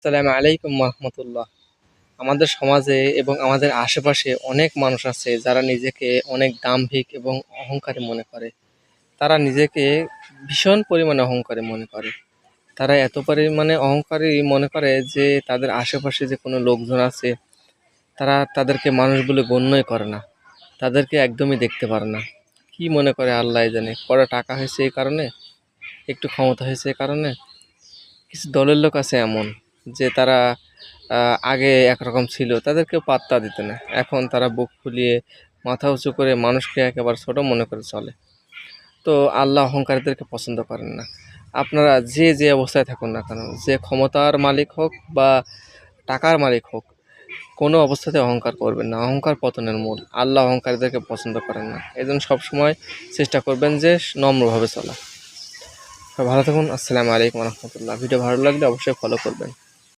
আসসালামু আলাইকুম রহমতুল্লাহ। আমাদের সমাজে এবং আমাদের আশেপাশে অনেক মানুষ আছে যারা নিজেকে অনেক দাম্ভিক এবং অহংকারী মনে করে। তারা নিজেকে ভীষণ পরিমাণে অহংকারী মনে করে। তারা এত পরিমাণে অহংকারী মনে করে যে তাদের আশেপাশে যে কোনো লোকজন আছে তারা তাদেরকে মানুষ বলে গণ্যই করে না, তাদেরকে একদমই দেখতে পারে না। কি মনে করে আল্লাহ জানে, কড়া টাকা হয়েছে এই কারণে, একটু ক্ষমতা হয়েছে এই কারণে। কিছু দলের লোক আছে এমন যে তারা আগে একরকম ছিল, তাদেরকে পাত্তা দিত না, এখন তারা বুক ফুলিয়ে মাথা উঁচু করে মানুষকে একেবারে ছোট মনে করে চলে। তো আল্লাহ অহংকারীদেরকে পছন্দ করেন না। আপনারা যে যে অবস্থায় থাকুন না কেন, যে ক্ষমতার মালিক হোক বা টাকার মালিক হোক, কোনো অবস্থাতে অহংকার করবেন না। অহংকার পতনের মূল। আল্লাহ অহংকারীদেরকে পছন্দ করেন না। এই জন্য সবসময় চেষ্টা করবেন যে নম্রভাবে চলা। ভালো থাকুন। আসসালামু আলাইকুম রহমতুল্লাহ। ভিডিও ভালো লাগলে অবশ্যই ফলো করবেন।